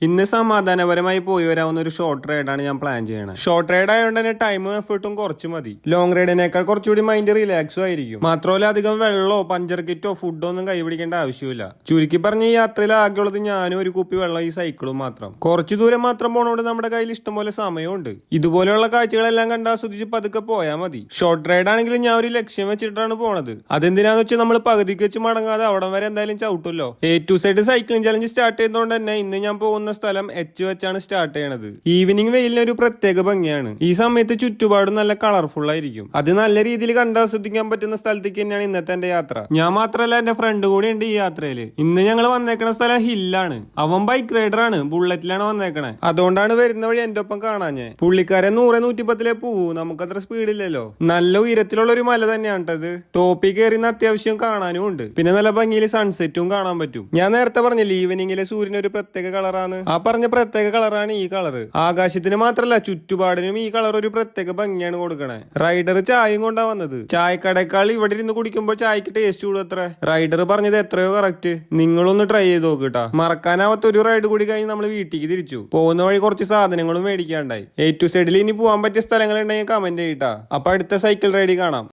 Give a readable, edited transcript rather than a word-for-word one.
ഇന്ന് സമാധാനപരമായി പോയി വരാവുന്ന ഒരു ഷോർട്ട് റൈഡാണ് ഞാൻ പ്ലാൻ ചെയ്യണത്. ഷോർട്ട് റൈഡ് ആയതുകൊണ്ട് തന്നെ ടൈമും എഫേർട്ടും കുറച്ച് മതി. ലോങ് റൈഡിനേക്കാൾ കുറച്ചുകൂടി മൈൻഡ് റിലാക്സും ആയിരിക്കും. മാത്രമല്ല അധികം വെള്ളമോ പഞ്ചർ കിറ്റോ ഫുഡോ ഒന്നും കൈപിടിക്കേണ്ട ആവശ്യമില്ല. ചുരുക്കി പറഞ്ഞ ഈ യാത്രയിൽ ആകെയുള്ളത് ഞാനും ഒരു കുപ്പി വെള്ളം ഈ സൈക്കിളും മാത്രം. കുറച്ചു ദൂരം മാത്രം പോണോണ്ട് നമ്മുടെ കയ്യിൽ ഇഷ്ടംപോലെ സമയമുണ്ട്. ഇതുപോലെയുള്ള കാഴ്ചകളെല്ലാം കണ്ട് ആസ്വദിച്ച് പതുക്കെ പോയാൽ മതി. ഷോർട്ട് റൈഡ് ആണെങ്കിലും ഞാൻ ഒരു ലക്ഷ്യം വെച്ചിട്ടാണ് പോണത്. അതെന്തിനാന്ന് വെച്ചാൽ നമ്മൾ പകുതിക്ക് വെച്ച് മടങ്ങാതെ അവിടം വരെ എന്തായാലും ചവിട്ടുമല്ലോ. A to Z cycling challenge start ചെയ്തതുകൊണ്ട് തന്നെ ഇന്ന് ഞാൻ പോകുന്ന സ്ഥലം H വെച്ചാണ് സ്റ്റാർട്ട് ചെയ്യണത്. ഈവനിങ് വെയിലിന് ഒരു പ്രത്യേക ഭംഗിയാണ്. ഈ സമയത്ത് ചുറ്റുപാടും നല്ല കളർഫുൾ ആയിരിക്കും. അത് നല്ല രീതിയിൽ കണ്ടാസ്വദിക്കാൻ പറ്റുന്ന സ്ഥലത്തേക്ക് തന്നെയാണ് ഇന്നത്തെ എന്റെ യാത്ര. ഞാൻ മാത്രമല്ല എന്റെ ഫ്രണ്ട് കൂടി ഉണ്ട് ഈ യാത്രയില്. ഇന്ന് ഞങ്ങൾ വന്നേക്കണ സ്ഥലം ഹില്ലാണ്. അവൻ ബൈക്ക് റൈഡർ ആണ്, ബുള്ളറ്റിലാണ് വന്നേക്കണേ. അതുകൊണ്ടാണ് വരുന്ന വഴി എന്റെ ഒപ്പം കാണാഞ്ഞേ. പുള്ളിക്കാരൻ 100-110 പോവൂ, നമുക്കത്ര സ്പീഡില്ലല്ലോ. നല്ല ഉയരത്തിലുള്ള ഒരു മല തന്നെയാണ് ഇത്. തോപ്പി കയറിന്ന് അത്യാവശ്യം കാണാനും ഉണ്ട്. പിന്നെ നല്ല ഭംഗിയിൽ സൺസെറ്റും കാണാൻ പറ്റും. ഞാൻ നേരത്തെ പറഞ്ഞില്ലേ ഈവനിങ്ങിലെ സൂര്യൻ ഒരു പ്രത്യേക കളറാണ്. ആ പറഞ്ഞ പ്രത്യേക കളറാണ് ഈ കളർ. ആകാശത്തിന് മാത്രല്ല ചുറ്റുപാടിനും ഈ കളർ ഒരു പ്രത്യേക ഭംഗിയാണ് കൊടുക്കണേ. റൈഡർ ചായയും കൊണ്ടാ വന്നത്. ചായക്കടേക്കാൾ ഇവിടെ ഇരുന്ന് കുടിക്കുമ്പോൾ ചായക്ക് ടേസ്റ്റ് കൂടും അത്ര. റൈഡർ പറഞ്ഞത് എത്രയോ കറക്റ്റ്. നിങ്ങളൊന്ന് ട്രൈ ചെയ്ത് നോക്കിട്ടാ. മറക്കാനാവാത്ത ഒരു റൈഡ് കൂടി കഴിഞ്ഞ് നമ്മൾ വീട്ടിലേക്ക് തിരിച്ചു. പോകുന്ന വഴി കുറച്ച് സാധനങ്ങളും മേടിക്കാണ്ടായി. A to Z ഇനി പോകാൻ പറ്റിയ സ്ഥലങ്ങൾ ഉണ്ടെങ്കിൽ കമന്റ് ചെയ്യട്ടാ. അപ്പൊ അടുത്ത സൈക്കിൾ റൈഡിൽ കാണാം.